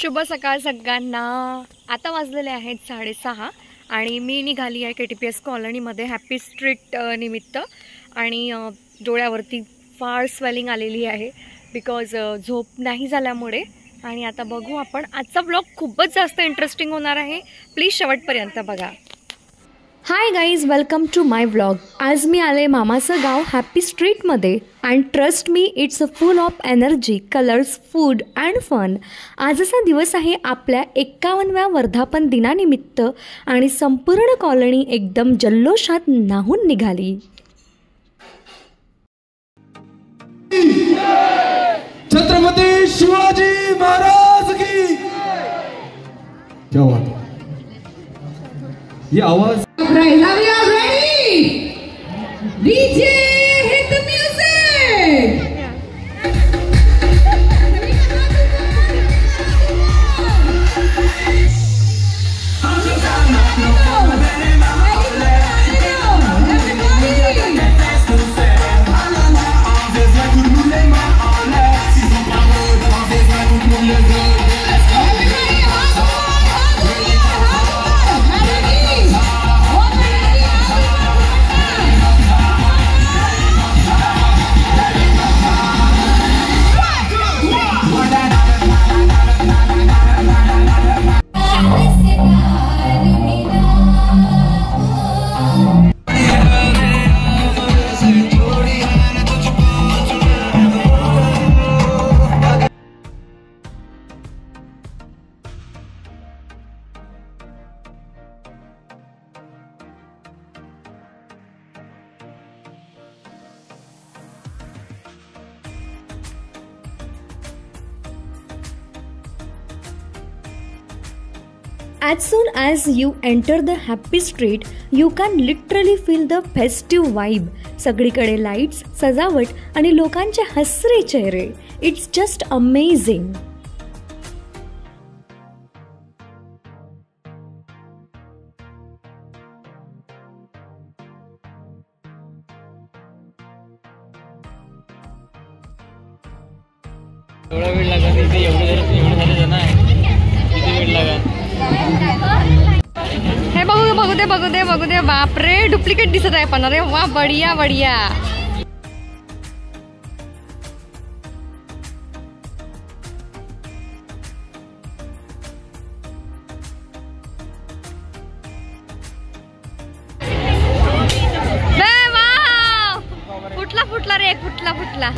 शुभ सकाळ सगळ्यांना। आता वाजलेले आहेत 6:30 आणि मी निघाली आहे KTPS कॉलनीमध्ये हॅपी स्ट्रीट निमित्त। आणि डोळ्यावरती फार स्वेलिंग आलेली आहे बिकॉज झोप नाही झाल्यामुळे। आणि आता बघू आपण, आजचा ब्लॉग खूपच जास्त इंटरेस्टिंग होणार आहे, प्लीज शेवटपर्यंत बघा। Hi guys, welcome to my vlog. आज मी आले मामाचं गाव हॅपी स्ट्रीटमध्ये अँड ट्रस्ट मी it's a full of energy, colours, food and fun. आजचा दिवस आहे आपल्या 51व्या वर्धापन दिनानिमित्त आणि संपूर्ण कॉलनी एकदम जल्लोषात न्हाऊन निघाली। छत्रपती शिवाजी महाराज की क्या बात है। ये आवाज DJ hit the music. As soon as you enter the happy street, you can literally feel the festive vibe. सगळीकडे लाईट्स, सजावट आणि लोकांचे हसरे चेहरे. It's just amazing. थोड़ा वेळ लगा, इथे एवढे सारे जण आहे, किती वेळ लगा। हे बघू दे बापरे, डुप्लिकेट दिसत आहे पण। अरे वा, बढिया बढिया। फुटला रे, फुटला।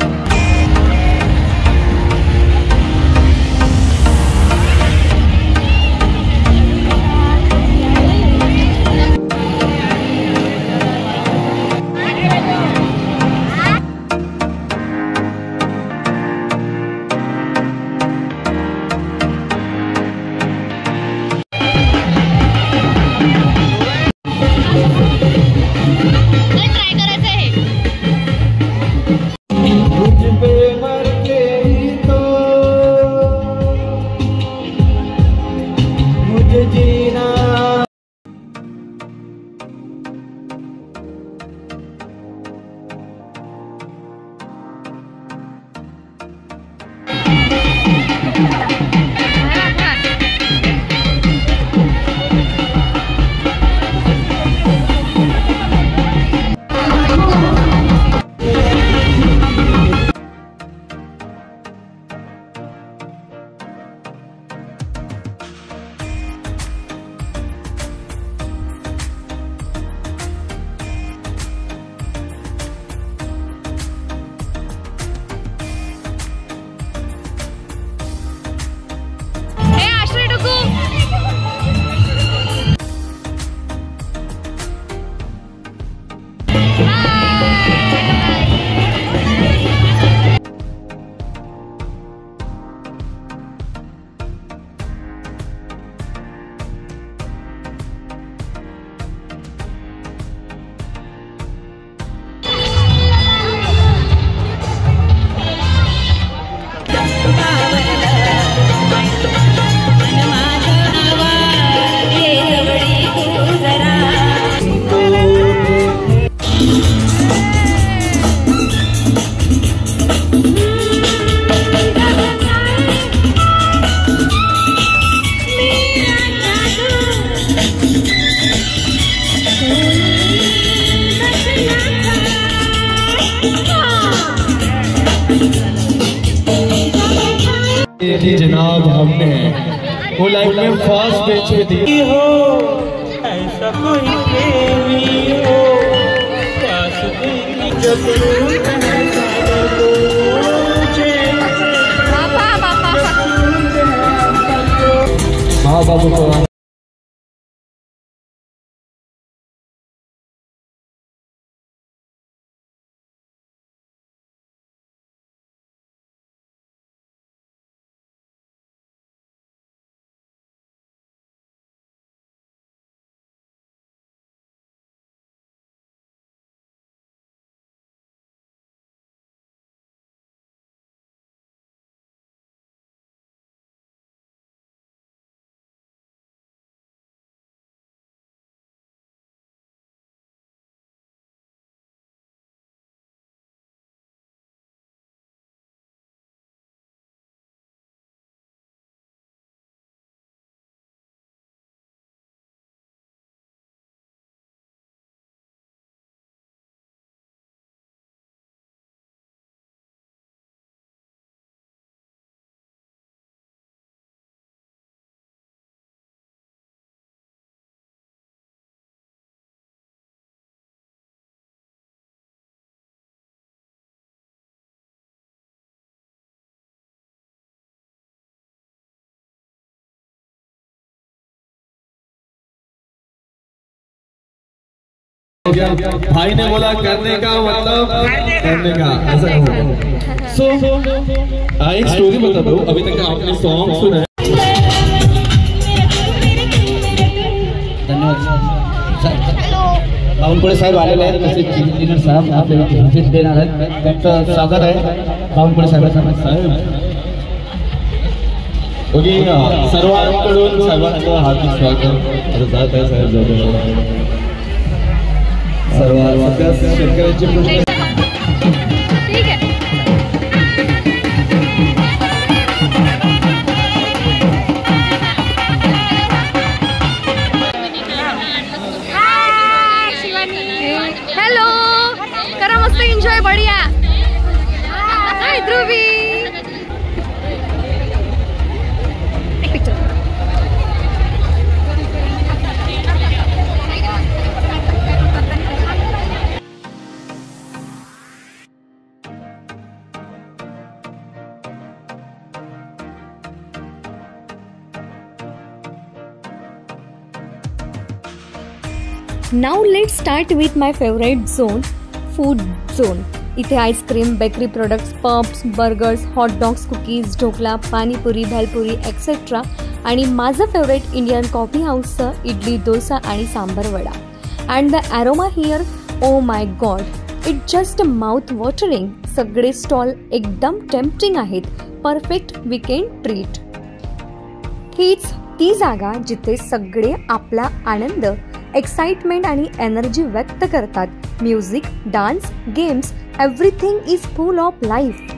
थी जनाब हमने, वो लाइफ में फर्स्ट बेंच पे थी। हो ऐसा कोई प्रेमी हो, पास कोई जब माँ बाबू को भाई ने बोला करने का मतलब करने का, ऐसा होगा। सो एक स्टोरी बता दो, अभी तक आपने सॉन्ग सुना है? बावनकुळे साहेब आलेले आहेत, तसेच इंजिनियर साहेब आपल्याला व्हिजिट देणार आहेत, त्यांचं स्वागत आहे बावनकुळे साहेब। ओके, सर्वांकडून साहेबांचं हार्दिक स्वागत जात आहे साहेब। सर्व सगळ्या शेतकऱ्यांचे प्रश्न ठीक आहे। हॅलो, करा मस्त एन्जॉय, बढिया। हाय ध्रुवी, Now let's start with my favorite zone, food zone. इथे ice cream, bakery products, pubs, burgers, hot dogs, cookies, dhokla, panipuri, bhelpuri etcetera आणि माझं फेवरेट इंडियन कॉफी हाऊसचं इडली, डोसा आणि sambar vada. And the aroma here, oh my God, it just mouth watering. सगळे stall एकदम tempting आहेत. Perfect weekend treat. हीच ती जागा जिथे सगळे आपला आनंद, एक्साइटमेंट आणि एनर्जी व्यक्त करतात. Music, dance, games, everything is full of life.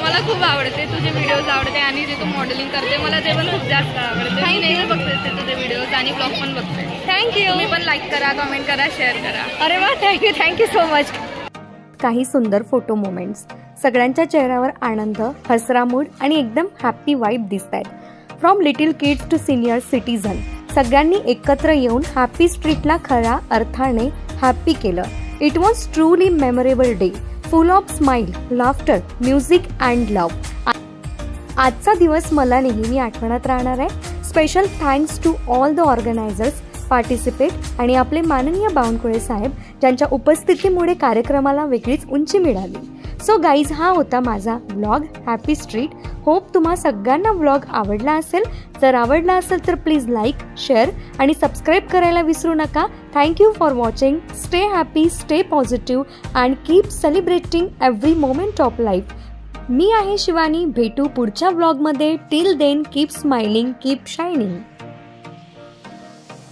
मला खूप आवडते तुझे व्हिडिओज आवडते आणि जे तू मॉडेलिंग करते मला ते पण खूप जास्त आवडते. मी नेहमी बघते तुझे व्हिडिओज आणि ब्लॉग पण बघते. थँक्यू. तुम्ही पण लाईक करा, कमेंट करा, शेअर करा. अरे वा, थँक्यू सो मच. काही सुंदर फोटो मोमेंट्स. सगळ्यांच्या चेहऱ्यावर आनंद, हसरा मूड आणि एकदम हॅपी वाईब दिसत आहेत. From little kids to senior citizen, सगळ्यांनी एकत्र येऊन हॅपी स्ट्रीटला खऱ्या अर्थाने हॅपी केलं. It was truly memorable day, full of smile, laughter, music and love. आजचा दिवस मला नेहमी आठवणात राहणार आहे. Special thanks to all the organisers, participate आणि आपले माननीय बावनकुळे साहेब, ज्यांच्या उपस्थितीमुळे कार्यक्रमाला वेगळीच उंची मिळाली. सो गाईज, हा होता माझा व्लॉग हॅपी स्ट्रीट. होप तुम्हा सगळ्यांना व्लॉग आवडला असेल. जर आवडला असेल तर प्लीज लाईक, शेअर आणि सबस्क्राईब करायला विसरू नका. Thank you for watching. Stay happy, stay positive and keep celebrating every moment of life. मी आहे शिवानी. भेटू पुढच्या व्लॉगमध्ये. Till then keep smiling, keep shining.